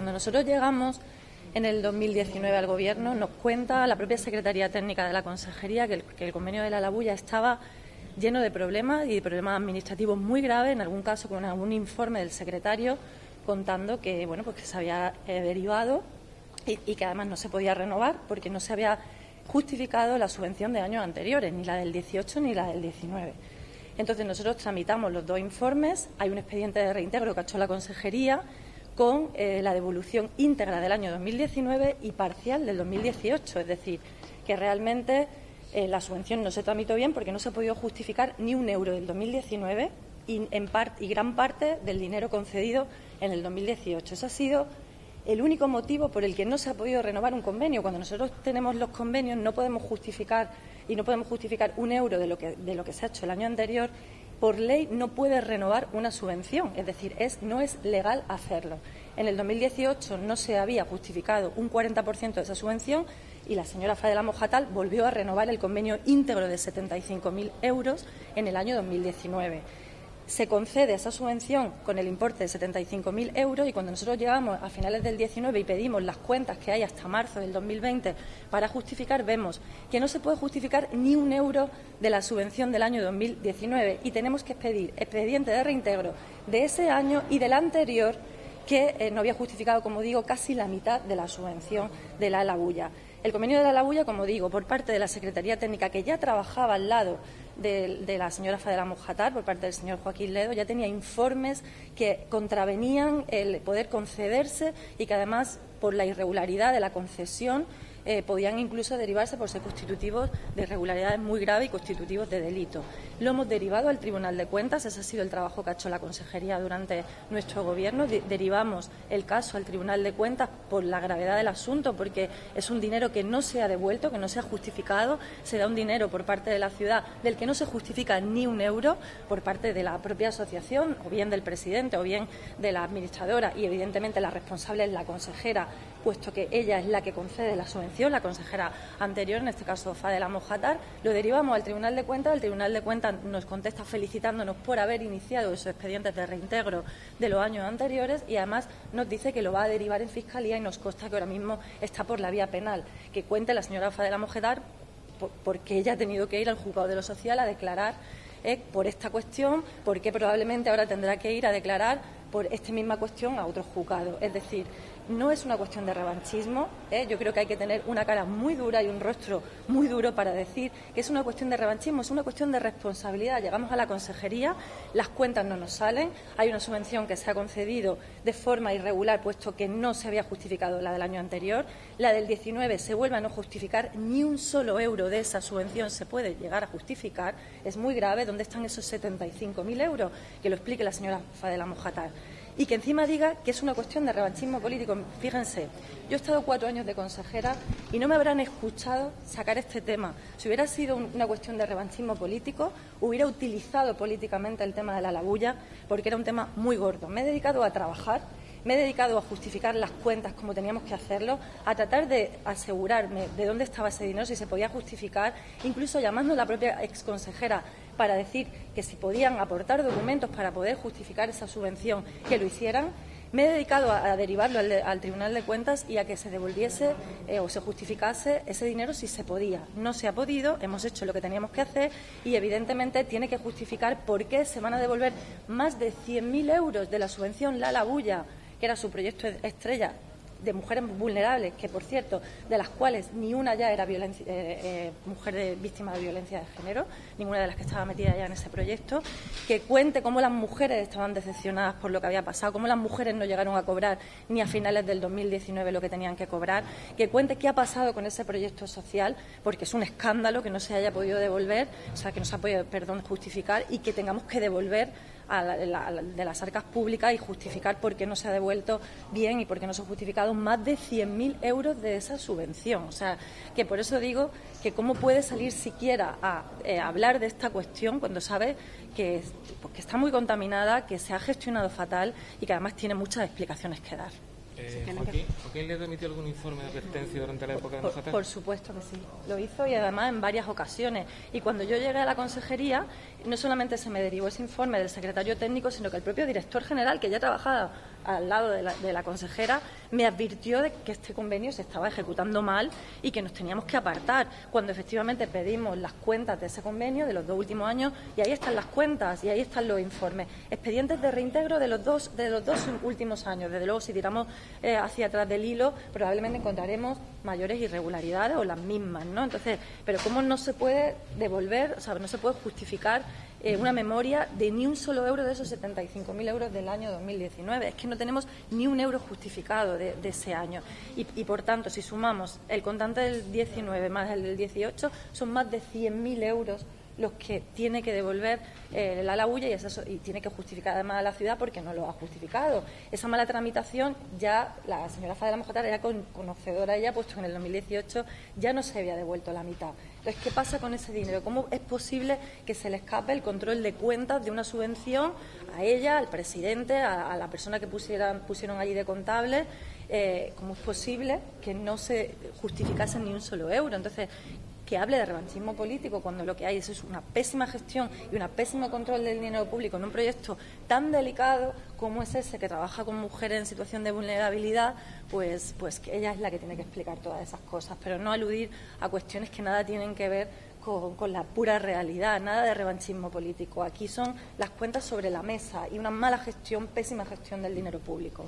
cuando nosotros llegamos en el 2019 al Gobierno, nos cuenta la propia Secretaría Técnica de la Consejería que el convenio de la Labulla estaba lleno de problemas y de problemas administrativos muy graves, en algún caso con algún informe del secretario contando que, bueno, pues que se había derivado y que además no se podía renovar porque no se había justificado la subvención de años anteriores, ni la del 18 ni la del 19. Entonces nosotros tramitamos los dos informes, hay un expediente de reintegro que ha hecho la Consejería con la devolución íntegra del año 2019 y parcial del 2018, es decir, que realmente la subvención no se tramitó bien porque no se ha podido justificar ni un euro del 2019 y gran parte del dinero concedido en el 2018. Eso ha sido el único motivo por el que no se ha podido renovar un convenio. Cuando nosotros tenemos los convenios no podemos justificar un euro de lo que se ha hecho el año anterior. Por ley no puede renovar una subvención, es decir, no es legal hacerlo. En el 2018 no se había justificado un 40% de esa subvención y la señora Fadela Mojatal volvió a renovar el convenio íntegro de 75.000 euros en el año 2019. Se concede esa subvención con el importe de 75.000 euros y cuando nosotros llegamos a finales del 19 y pedimos las cuentas que hay hasta marzo del 2020 para justificar, vemos que no se puede justificar ni un euro de la subvención del año 2019 y tenemos que pedir expediente de reintegro de ese año y del anterior que no había justificado, como digo, casi la mitad de la subvención de la Labulla. El convenio de la Labulla, como digo, por parte de la Secretaría Técnica, que ya trabajaba al lado de la señora Fadela Mojatal, por parte del señor Joaquín Ledo, ya tenía informes que contravenían el poder concederse y que además, por la irregularidad de la concesión, podían incluso derivarse por ser constitutivos de irregularidades muy graves y constitutivos de delito. Lo hemos derivado al Tribunal de Cuentas, ese ha sido el trabajo que ha hecho la Consejería durante nuestro Gobierno. Derivamos el caso al Tribunal de Cuentas por la gravedad del asunto, porque es un dinero que no se ha devuelto, que no se ha justificado, se da un dinero por parte de la ciudad del que no se justifica ni un euro por parte de la propia asociación, o bien del presidente, o bien de la administradora, y evidentemente la responsable es la consejera, puesto que ella es la que concede la subvención, la consejera anterior, en este caso Fadela Mojatal. Lo derivamos al Tribunal de Cuentas, el Tribunal de Cuentas nos contesta felicitándonos por haber iniciado esos expedientes de reintegro de los años anteriores y además nos dice que lo va a derivar en Fiscalía y nos consta que ahora mismo está por la vía penal. Que cuente la señora Fadela Mojatal porque ella ha tenido que ir al Juzgado de lo Social a declarar por esta cuestión, porque probablemente ahora tendrá que ir a declarar por esta misma cuestión a otros juzgados. Es decir, no es una cuestión de revanchismo, yo creo que hay que tener una cara muy dura y un rostro muy duro para decir que es una cuestión de revanchismo, es una cuestión de responsabilidad. Llegamos a la consejería, las cuentas no nos salen, hay una subvención que se ha concedido de forma irregular, puesto que no se había justificado la del año anterior, la del 19 se vuelve a no justificar, ni un solo euro de esa subvención se puede llegar a justificar, es muy grave. ¿Dónde están esos 75.000 euros? Que lo explique la señora Fadela Mojatal. Y que encima diga que es una cuestión de revanchismo político. Fíjense, yo he estado 4 años de consejera y no me habrán escuchado sacar este tema. Si hubiera sido una cuestión de revanchismo político, hubiera utilizado políticamente el tema de la Labulla, porque era un tema muy gordo. Me he dedicado a trabajar, me he dedicado a justificar las cuentas como teníamos que hacerlo, a tratar de asegurarme de dónde estaba ese dinero, si se podía justificar, incluso llamando a la propia exconsejera para decir que si podían aportar documentos para poder justificar esa subvención, que lo hicieran. Me he dedicado a derivarlo al Tribunal de Cuentas y a que se devolviese o se justificase ese dinero si se podía. No se ha podido, hemos hecho lo que teníamos que hacer y evidentemente tiene que justificar por qué se van a devolver más de 100.000 euros de la subvención La Labulla, que era su proyecto estrella, de mujeres vulnerables, que por cierto, de las cuales ni una ya era mujer víctima de violencia de género, ninguna de las que estaba metida ya en ese proyecto, que cuente cómo las mujeres estaban decepcionadas por lo que había pasado, cómo las mujeres no llegaron a cobrar ni a finales del 2019 lo que tenían que cobrar, que cuente qué ha pasado con ese proyecto social, porque es un escándalo que no se haya podido devolver, o sea, que no se ha podido, justificar y que tengamos que devolver de las arcas públicas y justificar por qué no se ha devuelto bien y por qué no se ha justificado más de 100.000 euros de esa subvención. O sea, que por eso digo que cómo puede salir siquiera a hablar de esta cuestión cuando sabe que está muy contaminada, que se ha gestionado fatal y que además tiene muchas explicaciones que dar. ¿Joaquín le remitió algún informe de advertencia durante la época de Mojatal? Por supuesto que sí, lo hizo y además en varias ocasiones. Y cuando yo llegué a la consejería, no solamente se me derivó ese informe del secretario técnico, sino que el propio director general, que ya trabajaba al lado de la consejera, me advirtió de que este convenio se estaba ejecutando mal y que nos teníamos que apartar, cuando efectivamente pedimos las cuentas de ese convenio de los 2 últimos años, y ahí están las cuentas y ahí están los informes, expedientes de reintegro de los dos últimos años. Desde luego, si tiramos hacia atrás del hilo, probablemente encontraremos mayores irregularidades o las mismas, ¿no? Entonces, pero ¿cómo no se puede devolver, o sea, no se puede justificar una memoria de ni un solo euro de esos 75.000 euros del año 2019? Es que no tenemos ni un euro justificado de ese año. Y, por tanto, si sumamos el contante del 19 más el del 18, son más de 100.000 euros los que tiene que devolver la Alabulla y tiene que justificar además a la ciudad porque no lo ha justificado. Esa mala tramitación ya la señora Fadela Mojatar era conocedora ella, puesto que en el 2018 ya no se había devuelto la mitad. Entonces, ¿qué pasa con ese dinero? ¿Cómo es posible que se le escape el control de cuentas de una subvención a ella, al presidente, a la persona que pusieron allí de contable? ¿Cómo es posible que no se justificase ni un solo euro? Entonces, que hable de revanchismo político cuando lo que hay es una pésima gestión y un pésimo control del dinero público en un proyecto tan delicado como es ese, que trabaja con mujeres en situación de vulnerabilidad, pues que ella es la que tiene que explicar todas esas cosas, pero no aludir a cuestiones que nada tienen que ver con la pura realidad, nada de revanchismo político. Aquí son las cuentas sobre la mesa y una mala gestión, pésima gestión del dinero público.